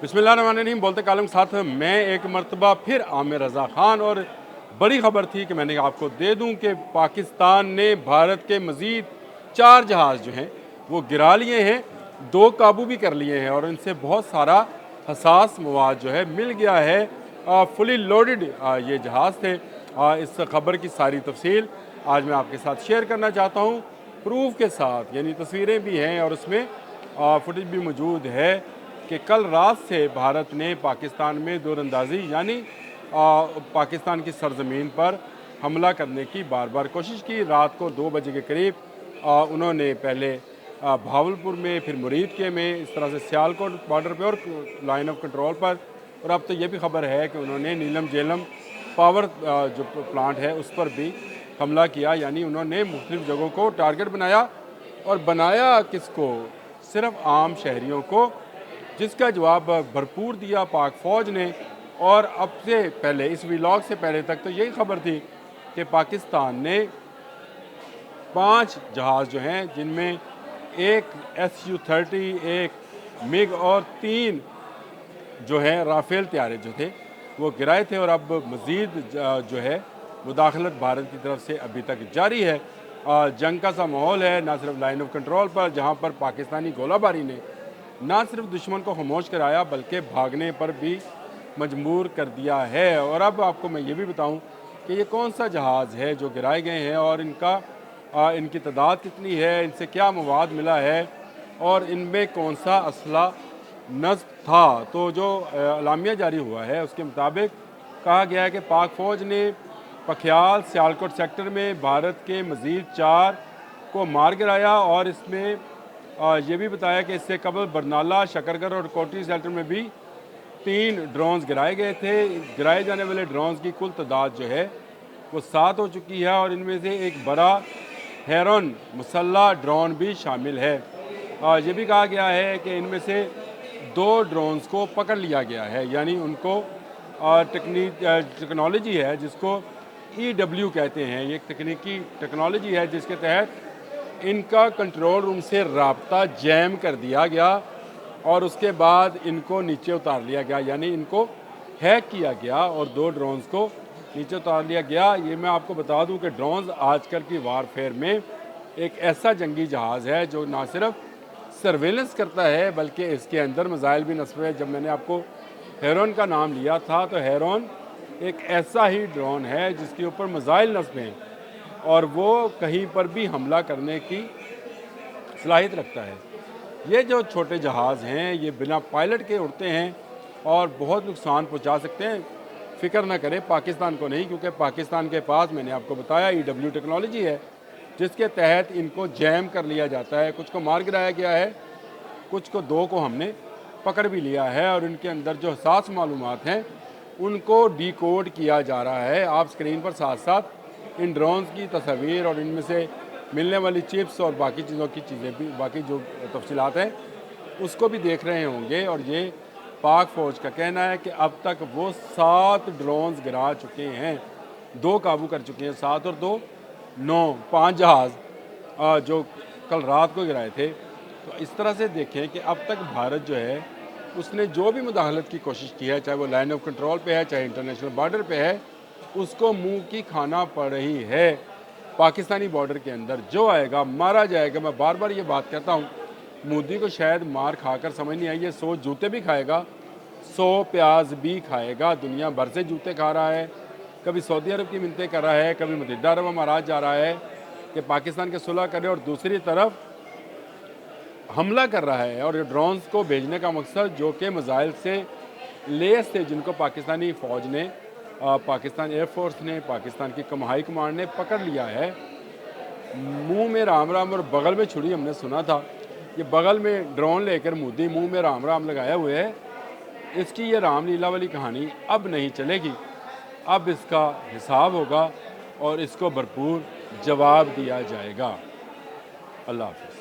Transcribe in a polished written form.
बिस्मिल्लाहिर्रहमानिर्रहीम। बोलते कालम के साथ मैं एक मरतबा फिर आमिर रज़ा ख़ान। और बड़ी ख़बर थी कि मैंने आपको दे दूं कि पाकिस्तान ने भारत के मज़ीद 4 जहाज़ जो हैं वो गिरा लिए हैं, 2 काबू भी कर लिए हैं और इनसे बहुत सारा हसास मवाद जो है मिल गया है। फुली लोडेड ये जहाज़ थे। इस ख़बर की सारी तफसील आज मैं आपके साथ शेयर करना चाहता हूँ, प्रूफ के साथ, यानी तस्वीरें भी हैं और उसमें फुटेज भी मौजूद है कि कल रात से भारत ने पाकिस्तान में दूरंदाजी यानी पाकिस्तान की सरजमीन पर हमला करने की बार बार कोशिश की। रात को 2 बजे के करीब उन्होंने पहले भावलपुर में, फिर मुरीदके में, इस तरह से सियालकोट बॉर्डर पे और लाइन ऑफ कंट्रोल पर। और अब तो ये भी खबर है कि उन्होंने नीलम झेलम पावर जो प्लांट है उस पर भी हमला किया, यानी उन्होंने मुख्तलिफ जगहों को टारगेट बनाया। और बनाया किसको? सिर्फ आम शहरियों को, जिसका जवाब भरपूर दिया पाक फ़ौज ने। और अब से पहले, इस व्लॉग से पहले तक तो यही खबर थी कि पाकिस्तान ने 5 जहाज़ जो हैं, जिनमें एक Su-30, एक मिग और 3 जो है राफेल त्यारे जो थे वो गिराए थे। और अब मज़ीद जो है मुदाखलत भारत की तरफ से अभी तक जारी है। जंग का सा माहौल है, ना सिर्फ लाइन ऑफ कंट्रोल पर, जहाँ पर पाकिस्तानी गोलाबारी ने ना सिर्फ दुश्मन को खामोश कराया बल्कि भागने पर भी मजबूर कर दिया है। और अब आपको मैं ये भी बताऊं कि ये कौन सा जहाज़ है जो गिराए गए हैं और इनकी तादाद कितनी है, इनसे क्या मवाद मिला है और इनमें कौन सा असला नस्ब था। तो जो अलामिया जारी हुआ है उसके मुताबिक कहा गया है कि पाक फ़ौज ने पखियाल सियालकोट सेक्टर में भारत के मज़ीद 4 को मार गिराया। और इसमें ये भी बताया कि इससे कबल बरनाला, शकरगर और कोटरी सेक्टर में भी 3 ड्रोन्स गिराए गए थे। गिराए जाने वाले ड्रोन्स की कुल तादाद जो है वो 7 हो चुकी है और इनमें से एक बड़ा हेरॉन मुसल्ला ड्रोन भी शामिल है। ये भी कहा गया है कि इनमें से 2 ड्रोन्स को पकड़ लिया गया है, यानी उनको टेक्नोलॉजी है जिसको EW कहते हैं। ये एक तकनीकी टेक्नोलॉजी है जिसके तहत इनका कंट्रोल रूम से राब्ता जैम कर दिया गया और उसके बाद इनको नीचे उतार लिया गया, यानी इनको हैक किया गया और 2 ड्रोन्स को नीचे उतार लिया गया। ये मैं आपको बता दूं कि ड्रोन्स आजकल की वारफेयर में एक ऐसा जंगी जहाज़ है जो ना सिर्फ सर्वेलेंस करता है बल्कि इसके अंदर मिसाइल भी नस्ब है। जब मैंने आपको हेरॉन का नाम लिया था तो हेरॉन एक ऐसा ही ड्रोन है जिसके ऊपर मिसाइल नस्ब हैं और वो कहीं पर भी हमला करने की सलाहियत रखता है। ये जो छोटे जहाज़ हैं ये बिना पायलट के उड़ते हैं और बहुत नुकसान पहुंचा सकते हैं। फ़िक्र ना करें, पाकिस्तान को नहीं, क्योंकि पाकिस्तान के पास, मैंने आपको बताया, EW टेक्नोलॉजी है जिसके तहत इनको जैम कर लिया जाता है। कुछ को मार गिराया गया है, कुछ को 2 को हमने पकड़ भी लिया है और इनके अंदर जो हसास मालूमात हैं उनको डिकोड किया जा रहा है। आप स्क्रीन पर साथ साथ इन ड्रोन्स की तस्वीर और इनमें से मिलने वाली चिप्स और बाकी चीज़ों की चीज़ें भी, बाकी जो तफसीलात हैं उसको भी देख रहे होंगे। और ये पाक फ़ौज का कहना है कि अब तक वो 7 ड्रोन्स गिरा चुके हैं, 2 काबू कर चुके हैं, 7 और 2 9, 5 जहाज़ जो कल रात को गिराए थे। तो इस तरह से देखें कि अब तक भारत जो है उसने जो भी मुदाखलत की कोशिश की है, चाहे वो लाइन ऑफ कंट्रोल पे है, चाहे इंटरनेशनल बॉर्डर पे है, उसको मुंह की खाना पड़ रही है। पाकिस्तानी बॉर्डर के अंदर जो आएगा मारा जाएगा। मैं बार बार ये बात कहता हूँ, मोदी को शायद मार खाकर समझ नहीं आई है, 100 जूते भी खाएगा, 100 प्याज भी खाएगा। दुनिया भर से जूते खा रहा है, कभी सऊदी अरब की मिन्नतें कर रहा है, कभी मुत्तहिदा अरब अमारात जा रहा है कि पाकिस्तान के सुलह करे और दूसरी तरफ हमला कर रहा है। और ड्रोन्स को भेजने का मकसद जो कि मिसाइल से लेस थे, जिनको पाकिस्तानी फ़ौज ने, पाकिस्तान एयरफोर्स ने, पाकिस्तान की हाई कमांड ने पकड़ लिया है। मुंह में राम राम और बगल में छुरी, हमने सुना था। ये बगल में ड्रोन लेकर मोदी मुंह में राम राम लगाए हुए है। इसकी ये रामलीला वाली कहानी अब नहीं चलेगी, अब इसका हिसाब होगा और इसको भरपूर जवाब दिया जाएगा। अल्लाह हाफ़िज़।